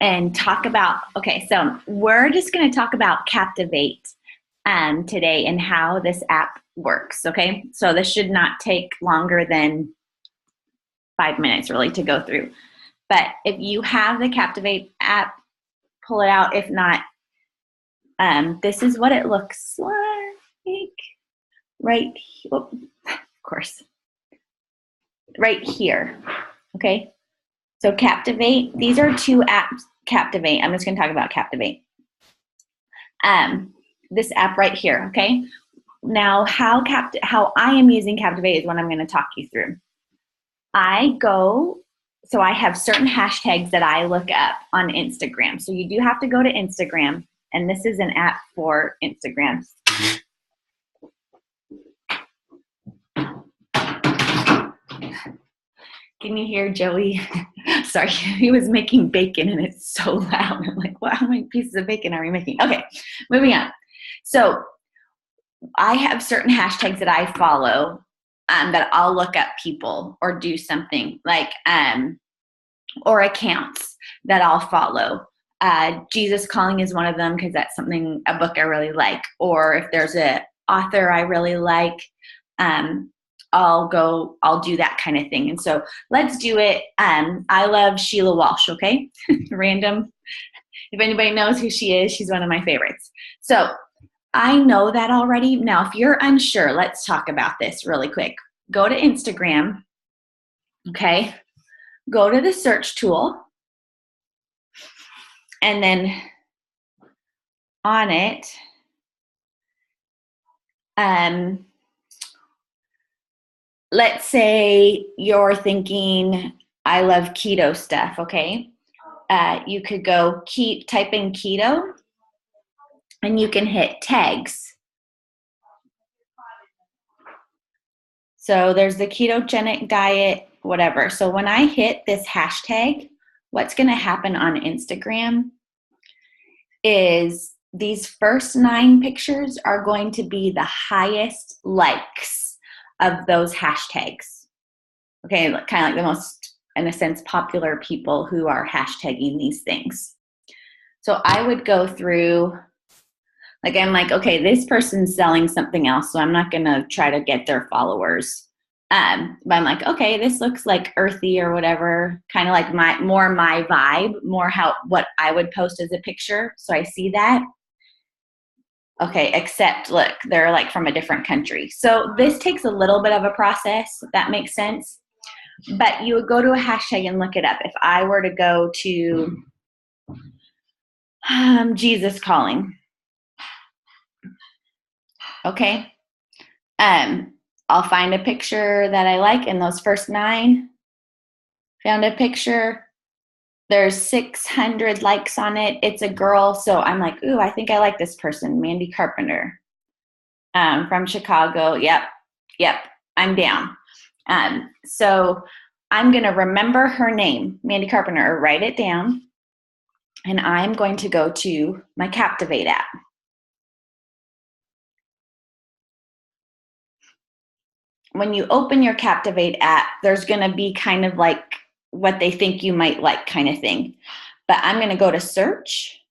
and talk about, okay, so we're just going to talk about Captivate today and how this app works, okay? So this should not take longer than 5 minutes really to go through. But if you have the Captivate app, pull it out. If not, this is what it looks like right here. Oh, of course, right here, okay? So Captivate, these are two apps. Captivate, I'm just going to talk about Captivate. This app right here, okay? Now, how I am using Captivate is what I'm going to talk you through. So I have certain hashtags that I look up on Instagram. So you do have to go to Instagram, and this is an app for Instagram. Can you hear Joey? Sorry, he was making bacon and it's so loud. I'm like, wow, how many pieces of bacon are we making? Okay, moving on. So I have certain hashtags that I follow that I'll look up people or do something like, or accounts that I'll follow. Jesus Calling is one of them because that's a book I really like. Or if there's an author I really like, I'll do that kind of thing. And so let's do it. I love Sheila Walsh, okay? Random. If anybody knows who she is, she's one of my favorites. So I know that already. Now, if you're unsure, let's talk about this really quick. Go to Instagram, okay? Go to the search tool, and then on it, let's say you're thinking, I love keto stuff, okay? You could type in keto, and you can hit tags. So there's the ketogenic diet, whatever. So when I hit this hashtag, what's going to happen on Instagram is these first 9 pictures are going to be the highest likes of those hashtags. Okay, kind of like the most, in a sense, popular people who are hashtagging these things. So I would go through, like, I'm like, okay, this person's selling something else, so I'm not going to try to get their followers. But I'm like, okay, this looks like earthy or whatever, kind of like my vibe, what I would post as a picture. So I see that. Okay, except look, they're like from a different country. So this takes a little bit of a process, if that makes sense. But you would go to a hashtag and look it up. If I were to go to Jesus Calling, okay, I'll find a picture that I like in those first 9. Found a picture. There's 600 likes on it. It's a girl, so I'm like, ooh, I think I like this person, Mandy Carpenter, from Chicago. Yep, I'm down. So I'm going to remember her name, Mandy Carpenter, or write it down, and I'm going to go to my Captivate app. When you open your Captivate app, there's going to be kind of like what they think you might like kind of thing. But I'm going to go to search,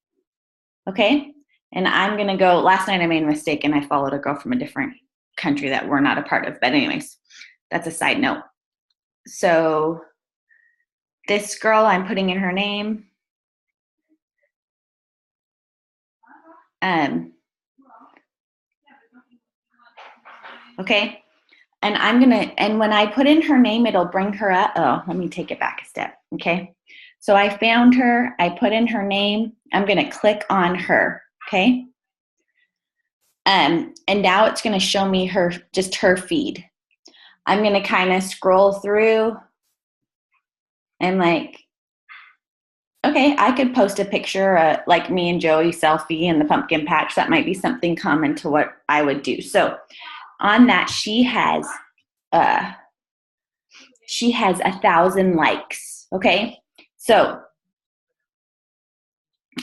okay? And I'm going to go, last night I made a mistake and I followed a girl from a different country that we're not a part of. But anyways, that's a side note. So this girl, I'm putting in her name. Okay. And when I put in her name, it'll bring her up. Oh, let me take it back a step. Okay. So I found her, I put in her name. I'm going to click on her. Okay. And now it's going to show me just her feed. I'm going to kind of scroll through and like, okay, I could post a picture like me and Joey selfie in the pumpkin patch. That might be something common to what I would do. So on that, she has 1,000 likes. Okay. So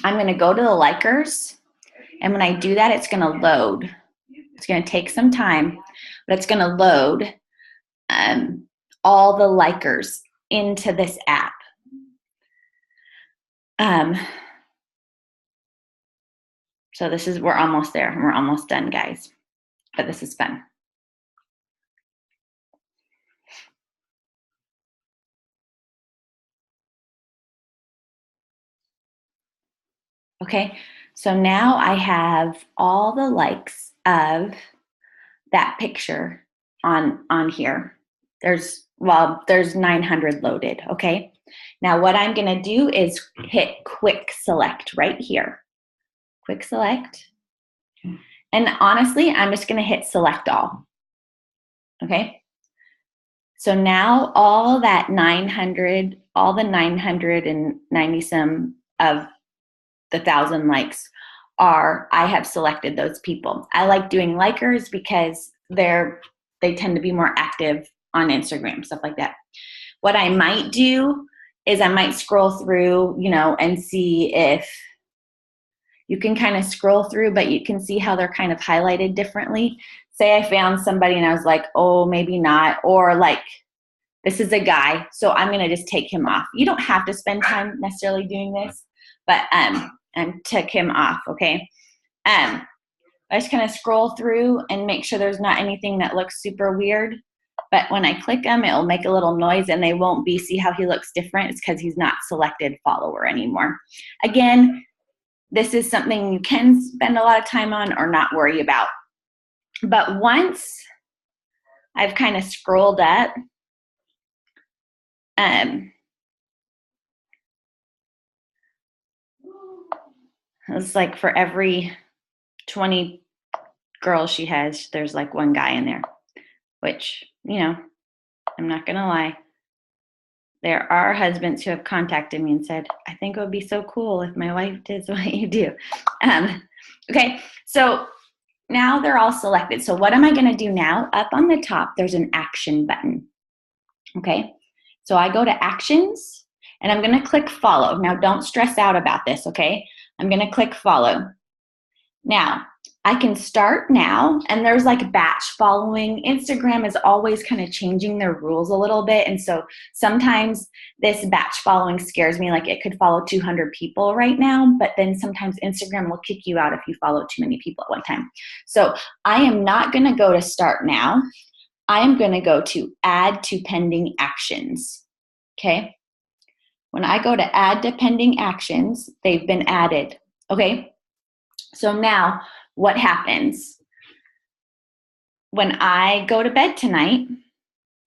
I'm going to go to the likers. And when I do that, it's going to load. It's going to take some time, but it's going to load all the likers into this app. Um, so we're almost there. We're almost done, guys. But this is fun. Okay, so now I have all the likes of that picture on here. There's 900 loaded, okay? Now what I'm gonna do is hit quick select right here. Quick select. And honestly, I'm just gonna hit select all, okay? So now all the 990 some of the 1,000 likes I have selected those people. I like doing likers because they tend to be more active on Instagram, stuff like that. What I might do is I might scroll through, and see if you can kind of scroll through, but you can see how they're kind of highlighted differently. Say I found somebody and I was like, oh, maybe not, or like, this is a guy, so I'm gonna just take him off. You don't have to spend time necessarily doing this, but took him off, okay? I just kind of scroll through and make sure there's not anything that looks super weird. But when I click him, it'll make a little noise and they won't see how he looks different. It's because he's not selected follower anymore. Again, this is something you can spend a lot of time on or not worry about. But once I've kind of scrolled up, it's like for every 20 girls she has, there's like one guy in there, which, I'm not going to lie. There are husbands who have contacted me and said, I think it would be so cool if my wife did what you do. Okay, so now they're all selected. So what am I going to do now? Up on the top, there's an action button. Okay, so I go to actions and I'm going to click follow. Now, don't stress out about this, okay? I'm going to click follow. Now, I can start now, and there's like batch following. Instagram is always kind of changing their rules a little bit, and so sometimes this batch following scares me, like it could follow 200 people right now, but then sometimes Instagram will kick you out if you follow too many people at one time. So I am not going to go to start now. I am going to go to add to pending actions, okay? When I go to add to pending actions, they've been added, okay? So now, what happens when I go to bed tonight?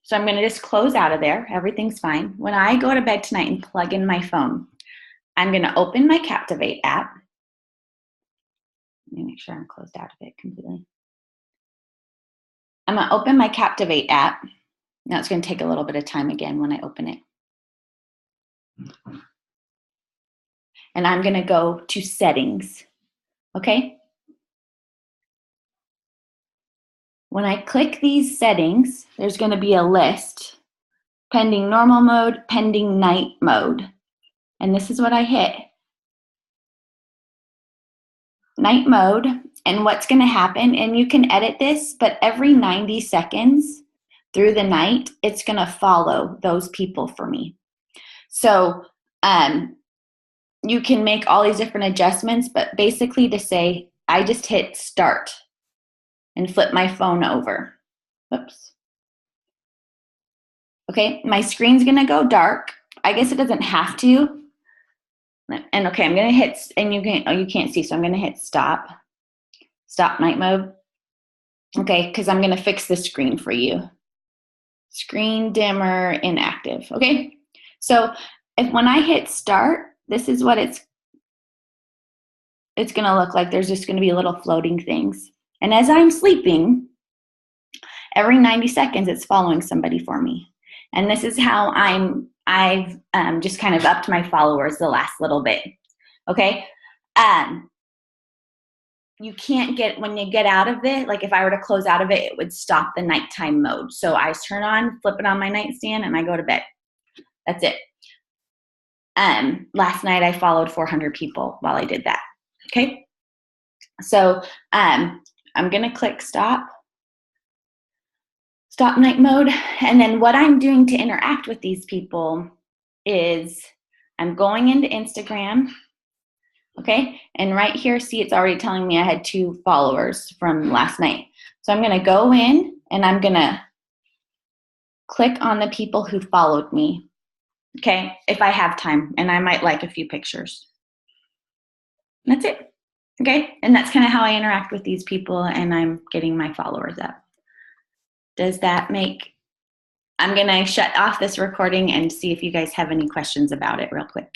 So I'm going to just close out of there. Everything's fine. When I go to bed tonight and plug in my phone, I'm going to open my Captivate app. Let me make sure I'm closed out of it completely. I'm going to open my Captivate app. Now it's going to take a little bit of time again when I open it. And I'm going to go to settings. Okay? When I click these settings, there's going to be a list. Pending normal mode, pending night mode. And this is what I hit. Night mode. And what's going to happen, and you can edit this, but every 90 seconds through the night, it's going to follow those people for me. So you can make all these different adjustments, but basically to say, I just hit start and flip my phone over. Whoops. Okay, my screen's going to go dark. I guess it doesn't have to. And okay, I'm going to hit, and you can't see, so I'm going to hit stop night mode. Okay, because I'm going to fix the screen for you. Screen dimmer inactive. Okay, so when I hit start, this is what it's going to look like. There's just going to be little floating things. And as I'm sleeping, every 90 seconds, it's following somebody for me. And this is how I've just kind of upped my followers the last little bit. Okay. You can't when you get out of it, like if I were to close out of it, it would stop the nighttime mode. So I turn on, flip it on my nightstand, and I go to bed. That's it. Last night I followed 400 people while I did that. Okay. So I'm going to click stop night mode. And then what I'm doing to interact with these people is I'm going into Instagram. Okay, and right here, see, it's already telling me I had 2 followers from last night. So I'm gonna go in and I'm gonna click on the people who followed me, okay, if I have time, and I might like a few pictures. That's it, okay? And that's kind of how I interact with these people, and I'm getting my followers up. Does that make, I'm gonna shut off this recording and see if you guys have any questions about it real quick.